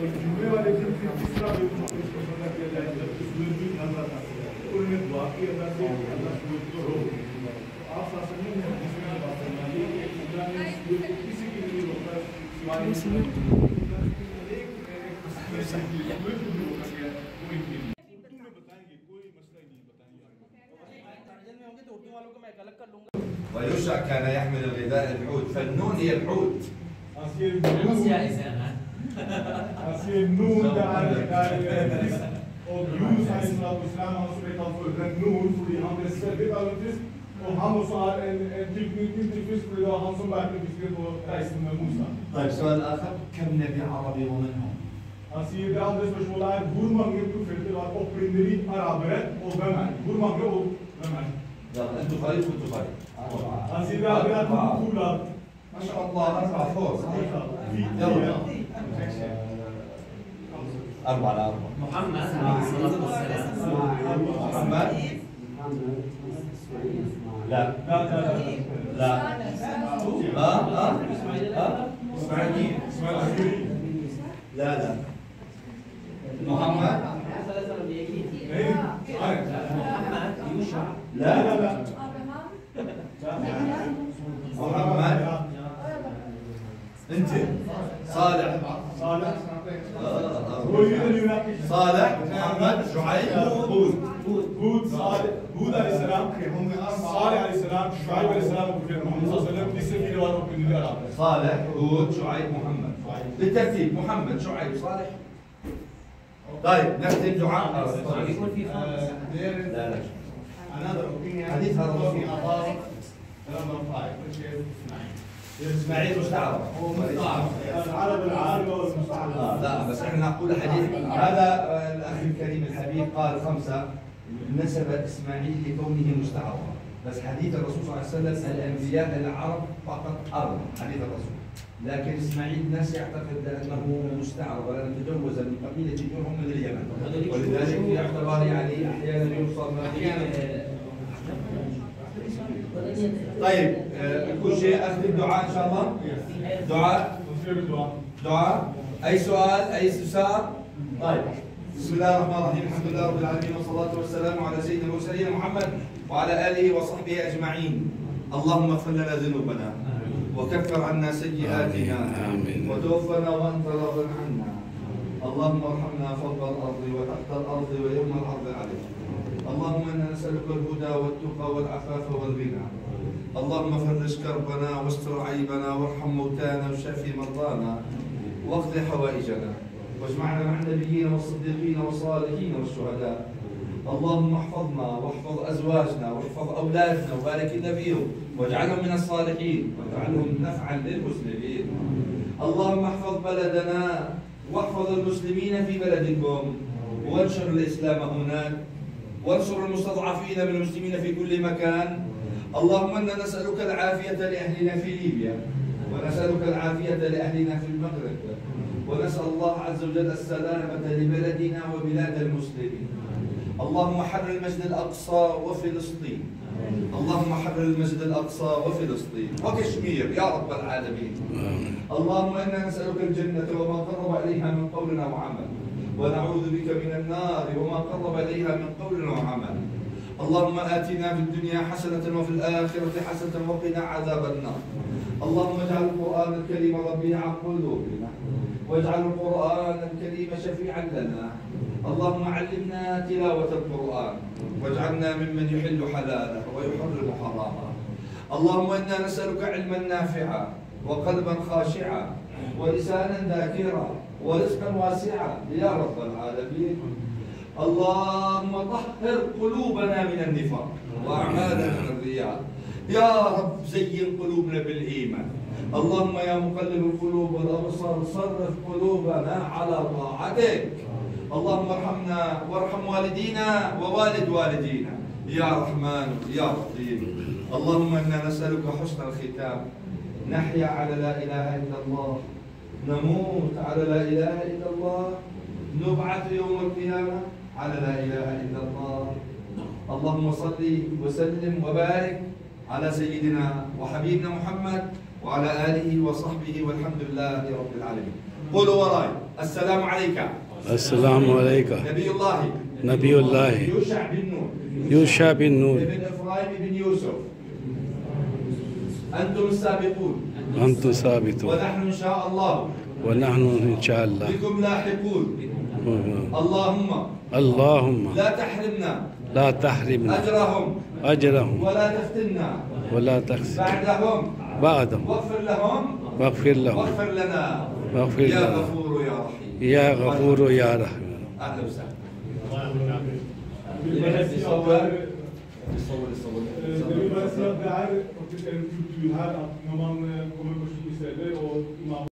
जुम्मे वाले दिन फिर तीसरा पसंद किया जाएगा सूरज भी नजर आता है और में दुआ की अल्लाह से अल्लाह सूरज को रोक आप शासन में जिसमें बात करना है कि खुदा ने सूरज को किसी के लिए रोका सिवाय सूरज को बताएंगे कोई मसला ही नहीं बताएंगे में होंगे तो उर्दू वालों को मैं अलग कर लूंगा ويوشع كان يحمل الغذاء الحوت فالنون هي الحوت Als je noem daar is op Yunus islam als spreekt dan voor het noem voor die handen dit al het is om Hamosar en تلفز voor de Hansom bij de biscuit voor reis van Musa. طيب سؤال آخر كم نبي عربي ومنهم؟ Als je de andere speciaal hoe mange profeten wat opprinderi Araber of Beman hoe mange ook Beman. يلا أنتوا فريق وأنتوا فريق. Als je de andere hoe laat. ما شاء الله أربعة فوز. يلا. 4 على 4. محمد عليه الصلاة والسلام. محمد؟ لا. لا. إسماعيل. لا. محمد؟ محمد يوشع. لا. محمد؟ أنت صالح صالح محمد شعيب هود هود عليه السلام صالح عليه السلام شعيب عليه السلام محمد صلى الله عليه وسلم لسه في دوار من العرب صالح هود شعيب محمد بالترتيب محمد شعيب صالح. طيب نختم دعاء. يكون في لا حديث هذا اسماعيل مستعرب هو مستعرب العرب العاربه والمستعربه. لا بس احنا نقول حديث هذا الاخ الكريم الحبيب قال 5 نسب اسماعيل لكونه مستعربا بس حديث الرسول صلى الله عليه وسلم الانبياء العرب فقط 4 حديث الرسول لكن اسماعيل الناس يعتقد انه مستعرب لانه تجوز من قبيله جرهم من اليمن ولذلك يعتبر يعني احيانا يوصل طيب كل شيء اخذ الدعاء ان شاء الله. دعاء اي سؤال اي استفسار. طيب بسم الله الرحمن الرحيم الحمد لله رب العالمين والصلاه والسلام على سيدنا المرسلين محمد وعلى اله وصحبه اجمعين. اللهم اغفر لنا ذنوبنا وكفر عنا سيئاتنا وتوفنا وانت راض عنا. اللهم ارحمنا فوق الارض وتحت الارض ويوم العرض عليك. اللهم انا نسالك الهدى والتقى والعفاف والغنى. اللهم فرج كربنا واستر عيبنا وارحم موتانا وشافي مرضانا واقض حوائجنا واجمعنا مع النبيين والصديقين والصالحين والشهداء. اللهم احفظنا واحفظ ازواجنا واحفظ اولادنا وبارك لنا فيهم واجعلهم من الصالحين واجعلهم نفعا للمسلمين. اللهم احفظ بلدنا واحفظ المسلمين في بلدكم وانشر الاسلام هناك وانصر المستضعفين من المسلمين في كل مكان. اللهم انا نسالك العافيه لاهلنا في ليبيا ونسالك العافيه لاهلنا في المغرب ونسال الله عز وجل السلامه لبلدنا وبلاد المسلمين. اللهم حرر المسجد الاقصى وفلسطين. اللهم حرر المسجد الاقصى وفلسطين وكشمير يا رب العالمين. اللهم انا نسالك الجنه وما قرب اليها من قول وعمل ونعوذ بك من النار وما قرب اليها من قول وعمل. اللهم آتنا في الدنيا حسنة وفي الآخرة حسنة وقنا عذاب النار. اللهم اجعل القرآن الكريم ربيع قلوبنا واجعل القرآن الكريم شفيعا لنا. اللهم علمنا تلاوة القرآن واجعلنا ممن يحل حلاله ويحرم حرامه. اللهم إنا نسألك علما نافعا وقلبا خاشعا ولسانا ذاكرا ورزقا واسعا يا رب العالمين. اللهم طهر قلوبنا من النفاق واعمالنا من الرياء يا رب. زين قلوبنا بالايمان. اللهم يا مقلب القلوب والابصار صرف قلوبنا على طاعتك. اللهم ارحمنا وارحم والدينا ووالد والدينا يا رحمن يا رحيم. اللهم انا نسالك حسن الختام. نحيا على لا اله الا الله نموت على لا اله الا الله نبعث يوم القيامه على لا إله إلا الله. اللهم صل وسلم وبارك على سيدنا وحبيبنا محمد وعلى آله وصحبه والحمد لله رب العالمين. قولوا وراي: السلام عليك. السلام عليكم. نبي الله يوشع بن نون ابن إفرايم بن يوسف. أنتم السابقون أنتم ثابتون ونحن إن شاء الله ونحن إن شاء الله بكم لاحقون. اللهم لا تحرمنا أجرهم ولا تخزي بعدهم واغفر لهم يا غفور يا رحيم. يا غفور يا رحيم. أهلا وسهلا. Üniversite değer kültürel, Naman, Komik Koşu İstedi, o